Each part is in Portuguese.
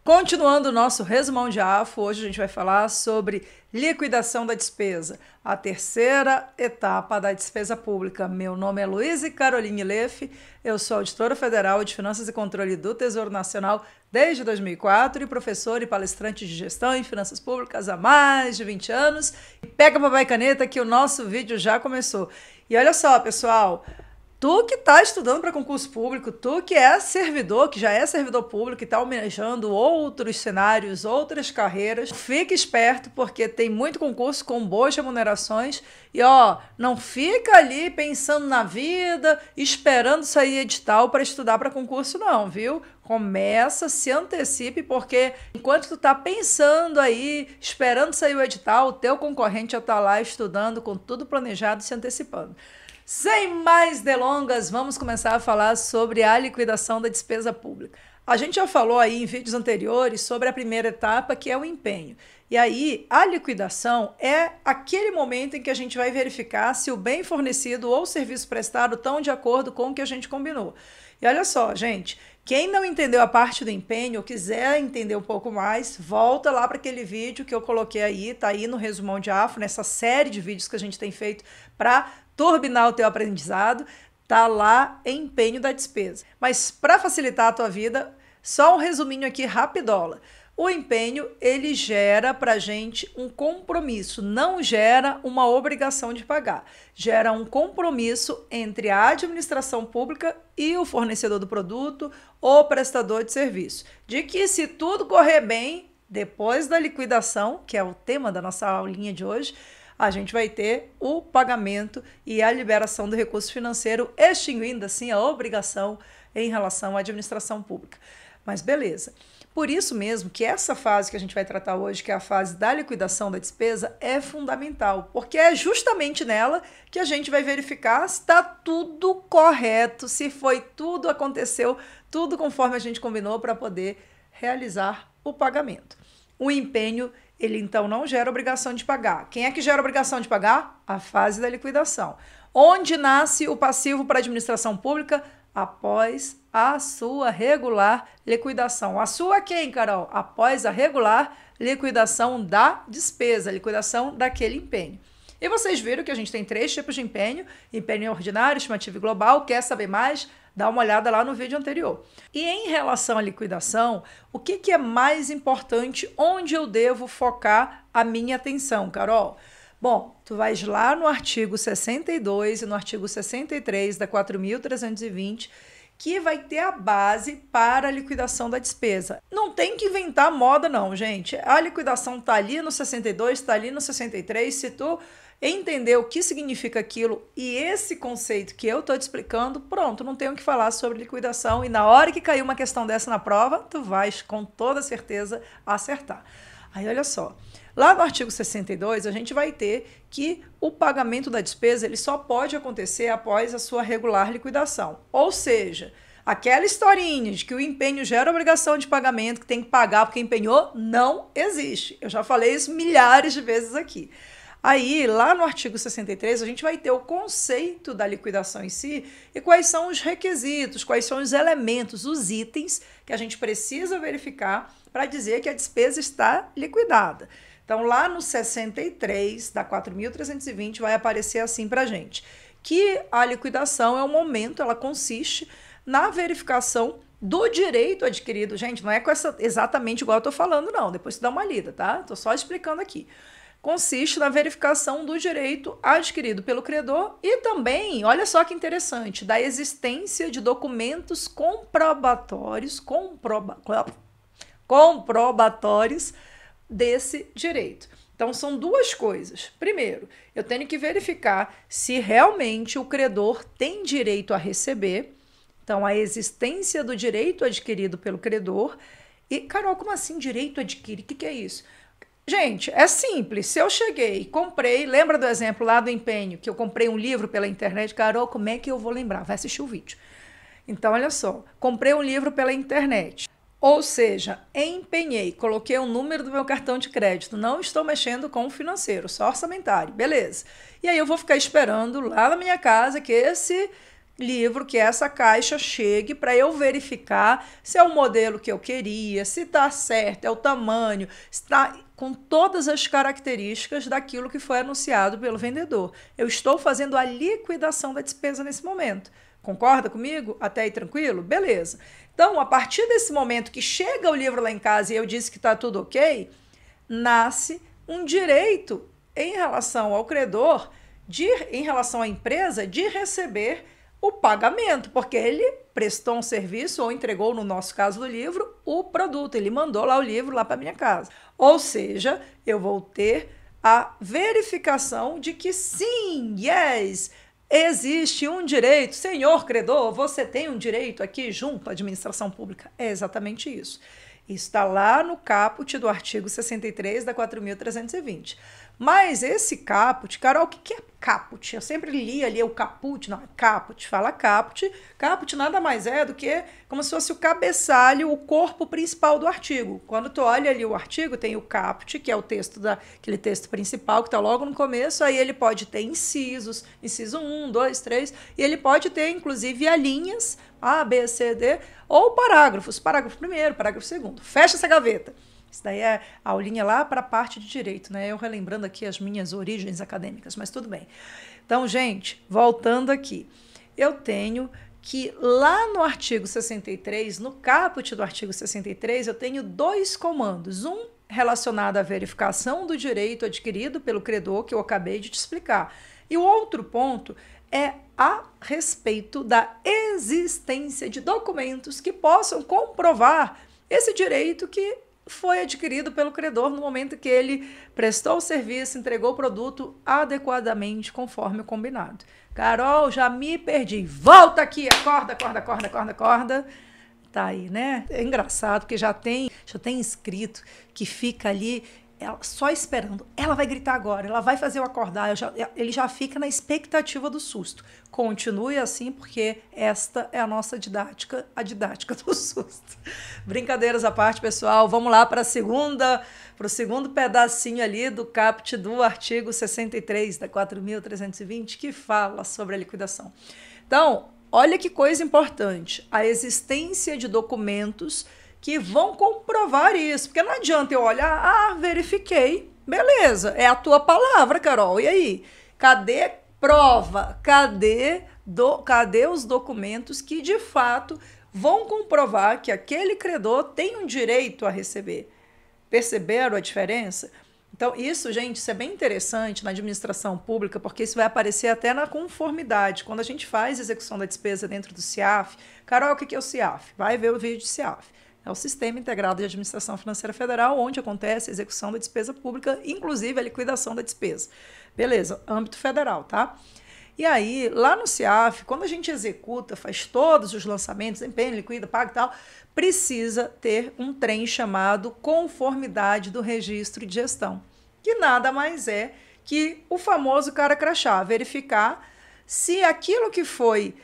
Continuando o nosso resumão de AFO, hoje a gente vai falar sobre liquidação da despesa, a terceira etapa da despesa pública. Meu nome é Luísa Caroline Leff, eu sou auditora federal de Finanças e Controle do Tesouro Nacional desde 2004 e professora e palestrante de gestão em finanças públicas há mais de 20 anos. Pega papel e caneta que o nosso vídeo já começou. E olha só, pessoal, tu que está estudando para concurso público, tu que é servidor, que já é servidor público e está almejando outros cenários, outras carreiras, fique esperto porque tem muito concurso com boas remunerações e não fica ali pensando na vida, esperando sair edital para estudar para concurso não, viu? Começa, se antecipe, porque enquanto tu tá pensando aí, esperando sair o edital, o teu concorrente já tá lá estudando com tudo planejado e se antecipando. Sem mais delongas, vamos começar a falar sobre a liquidação da despesa pública. A gente já falou aí em vídeos anteriores sobre a primeira etapa, que é o empenho. E aí, a liquidação é aquele momento em que a gente vai verificar se o bem fornecido ou o serviço prestado estão de acordo com o que a gente combinou. E olha só, gente, quem não entendeu a parte do empenho ou quiser entender um pouco mais, volta lá para aquele vídeo que eu coloquei aí, tá aí no resumão de AFO, nessa série de vídeos que a gente tem feito para turbinar o teu aprendizado, tá lá empenho da despesa. Mas para facilitar a tua vida, só um resuminho aqui rapidola. O empenho, ele gera para a gente um compromisso, não gera uma obrigação de pagar. Gera um compromisso entre a administração pública e o fornecedor do produto ou prestador de serviço. De que se tudo correr bem, depois da liquidação, que é o tema da nossa aulinha de hoje, a gente vai ter o pagamento e a liberação do recurso financeiro, extinguindo assim a obrigação em relação à administração pública. Mas beleza. Por isso mesmo que essa fase que a gente vai tratar hoje, que é a fase da liquidação da despesa, é fundamental, porque é justamente nela que a gente vai verificar se está tudo correto, se foi tudo, aconteceu, tudo conforme a gente combinou para poder realizar o pagamento. O empenho, ele então não gera obrigação de pagar. Quem é que gera obrigação de pagar? A fase da liquidação. Onde nasce o passivo para a administração pública? Após a sua regular liquidação. A sua quem, Carol? Após a regular liquidação da despesa, liquidação daquele empenho. E vocês viram que a gente tem 3 tipos de empenho: empenho ordinário, estimativo e global. Quer saber mais? Dá uma olhada lá no vídeo anterior. E em relação à liquidação, o que é mais importante? Onde eu devo focar a minha atenção, Carol? Bom, tu vais lá no artigo 62 e no artigo 63 da 4.320, que vai ter a base para a liquidação da despesa. Não tem que inventar moda não, gente. A liquidação está ali no 62, está ali no 63. Se tu entender o que significa aquilo e esse conceito que eu estou te explicando, pronto, não tenho o que falar sobre liquidação. E na hora que cair uma questão dessa na prova, tu vais com toda certeza acertar. Aí olha só, lá no artigo 62 a gente vai ter que o pagamento da despesa ele só pode acontecer após a sua regular liquidação. Ou seja, aquela historinha de que o empenho gera obrigação de pagamento, que tem que pagar porque empenhou, não existe. Eu já falei isso milhares de vezes aqui. Aí, lá no artigo 63, a gente vai ter o conceito da liquidação em si e quais são os requisitos, quais são os elementos, os itens que a gente precisa verificar para dizer que a despesa está liquidada. Então, lá no 63 da 4.320 vai aparecer assim para a gente, que a liquidação é o momento, ela consiste na verificação do direito adquirido. Gente, não é com essa exatamente igual eu estou falando, não. Depois você dá uma lida, tá? Estou só explicando aqui. Consiste na verificação do direito adquirido pelo credor e também, olha só que interessante, da existência de documentos comprobatórios desse direito. Então, são duas coisas. Primeiro, eu tenho que verificar se realmente o credor tem direito a receber. Então, a existência do direito adquirido pelo credor. E, Carol, como assim direito adquirido? O que é isso? Gente, é simples. Se eu cheguei, comprei, lembra do exemplo lá do empenho, que eu comprei um livro pela internet? Carol, como é que eu vou lembrar? Vai assistir o vídeo. Então, olha só, comprei um livro pela internet. Ou seja, empenhei, coloquei o número do meu cartão de crédito, não estou mexendo com o financeiro, só orçamentário, beleza. E aí eu vou ficar esperando lá na minha casa que esse livro que essa caixa chegue para eu verificar se é o modelo que eu queria, se está certo, é o tamanho, está com todas as características daquilo que foi anunciado pelo vendedor. Eu estou fazendo a liquidação da despesa nesse momento. Concorda comigo? Até aí tranquilo? Beleza. Então, a partir desse momento que chega o livro lá em casa e eu disse que está tudo ok, nasce um direito em relação ao credor, em relação à empresa, de receber o pagamento, porque ele prestou um serviço ou entregou, no nosso caso do livro, o produto. Ele mandou lá o livro lá para minha casa. Ou seja, eu vou ter a verificação de que sim, yes, existe um direito. Senhor credor, você tem um direito aqui junto à administração pública. É exatamente isso. Isso está lá no caput do artigo 63 da 4.320. Mas esse caput, Carol, o que é caput? Eu sempre li ali o caput, não, é caput, fala caput. Caput nada mais é do que como se fosse o cabeçalho, o corpo principal do artigo. Quando tu olha ali o artigo, tem o caput, que é o texto aquele texto principal que está logo no começo, aí ele pode ter incisos, inciso 1, 2, 3, e ele pode ter, inclusive, linhas A, B, C, D, ou parágrafos, parágrafo primeiro, parágrafo segundo. Fecha essa gaveta. Isso daí é a aulinha lá para a parte de direito, né? Eu relembrando aqui as minhas origens acadêmicas, mas tudo bem. Então, gente, voltando aqui. Eu tenho que lá no artigo 63, no caput do artigo 63, eu tenho dois comandos. Um relacionado à verificação do direito adquirido pelo credor, que eu acabei de te explicar. E o outro ponto é a respeito da existência de documentos que possam comprovar esse direito que foi adquirido pelo credor no momento que ele prestou o serviço, entregou o produto adequadamente conforme o combinado. Carol, já me perdi. Volta aqui, acorda, acorda, acorda, acorda, acorda. Tá aí, né? É engraçado, porque já tem inscrito que fica ali só esperando. Ela vai gritar agora, ela vai fazer eu acordar. Ele já fica na expectativa do susto. Continue assim, porque esta é a nossa didática, a didática do susto. Brincadeiras à parte, pessoal. Vamos lá para o segundo pedacinho ali do caput do artigo 63 da 4.320, que fala sobre a liquidação. Então, olha que coisa importante. A existência de documentos que vão comprovar isso. Porque não adianta eu olhar, verifiquei, beleza, é a tua palavra, Carol. E aí? Cadê prova? Cadê os documentos que, de fato, vão comprovar que aquele credor tem um direito a receber? Perceberam a diferença? Então, isso, gente, isso é bem interessante na administração pública, porque isso vai aparecer até na conformidade. Quando a gente faz execução da despesa dentro do CIAF, Carol, o que é o CIAF? Vai ver o vídeo de CIAF. É o Sistema Integrado de Administração Financeira Federal, onde acontece a execução da despesa pública, inclusive a liquidação da despesa. Beleza, âmbito federal, tá? E aí, lá no CIAF, quando a gente executa, faz todos os lançamentos, empenha, liquida, paga e tal, precisa ter um trem chamado conformidade do registro de gestão, que nada mais é que o famoso cara crachá, verificar se aquilo que foi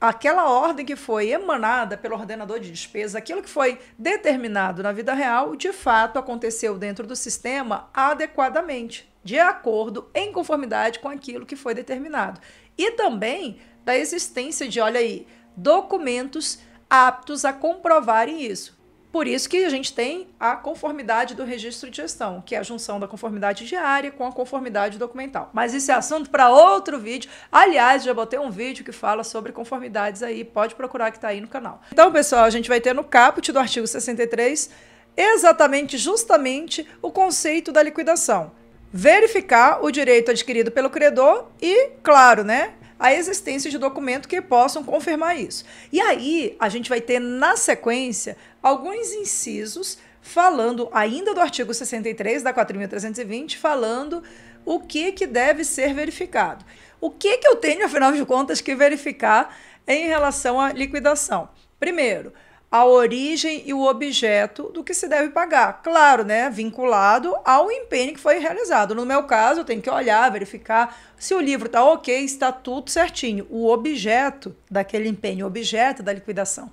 aquela ordem que foi emanada pelo ordenador de despesa, aquilo que foi determinado na vida real, de fato aconteceu dentro do sistema adequadamente, de acordo, em conformidade com aquilo que foi determinado. E também da existência de, olha aí, documentos aptos a comprovarem isso. Por isso que a gente tem a conformidade do registro de gestão, que é a junção da conformidade diária com a conformidade documental. Mas isso é assunto para outro vídeo. Aliás, já botei um vídeo que fala sobre conformidades aí, pode procurar que está aí no canal. Então, pessoal, a gente vai ter no caput do artigo 63 justamente o conceito da liquidação. Verificar o direito adquirido pelo credor e, claro, né, a existência de documentos que possam confirmar isso. E aí, a gente vai ter, na sequência, alguns incisos falando, ainda do artigo 63 da 4.320, falando o que deve ser verificado. O que eu tenho, afinal de contas, que verificar em relação à liquidação? Primeiro, a origem e o objeto do que se deve pagar. Claro, né, vinculado ao empenho que foi realizado. No meu caso, eu tenho que olhar, verificar se o livro está ok, está tudo certinho. O objeto daquele empenho, o objeto da liquidação.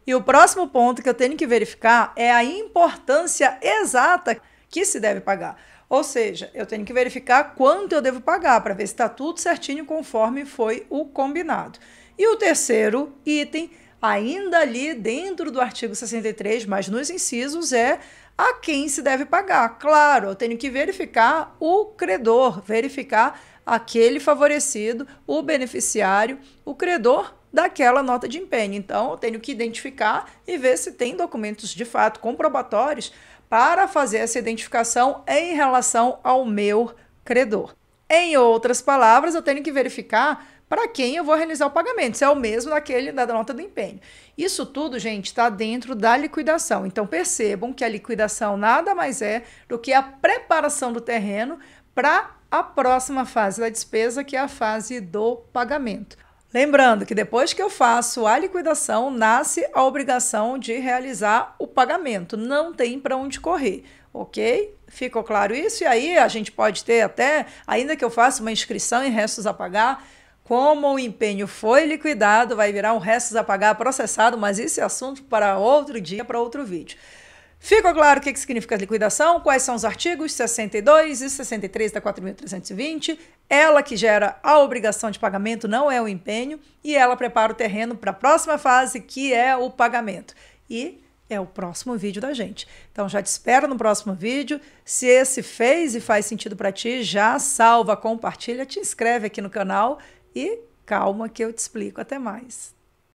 E o próximo ponto que eu tenho que verificar é a importância exata que se deve pagar. Ou seja, eu tenho que verificar quanto eu devo pagar para ver se está tudo certinho conforme foi o combinado. E o terceiro item, ainda ali dentro do artigo 63, mas nos incisos, é a quem se deve pagar. Claro, eu tenho que verificar o credor, verificar aquele favorecido, o beneficiário, o credor daquela nota de empenho. Então, eu tenho que identificar e ver se tem documentos de fato comprobatórios para fazer essa identificação em relação ao meu credor. Em outras palavras, eu tenho que verificar para quem eu vou realizar o pagamento, se é o mesmo daquele da nota do empenho. Isso tudo, gente, está dentro da liquidação. Então, percebam que a liquidação nada mais é do que a preparação do terreno para a próxima fase da despesa, que é a fase do pagamento. Lembrando que depois que eu faço a liquidação, nasce a obrigação de realizar o pagamento. Não tem para onde correr, ok? Ficou claro isso? E aí a gente pode ter até, ainda que eu faça uma inscrição em restos a pagar, como o empenho foi liquidado, vai virar um restos a pagar processado, mas isso é assunto para outro dia, para outro vídeo. Ficou claro o que significa liquidação? Quais são os artigos 62 e 63 da 4.320? Ela que gera a obrigação de pagamento, não é o empenho, e ela prepara o terreno para a próxima fase, que é o pagamento. E é o próximo vídeo da gente. Então já te espero no próximo vídeo. Se esse fez e faz sentido para ti, já salva, compartilha, te inscreve aqui no canal e calma que eu te explico. Até mais.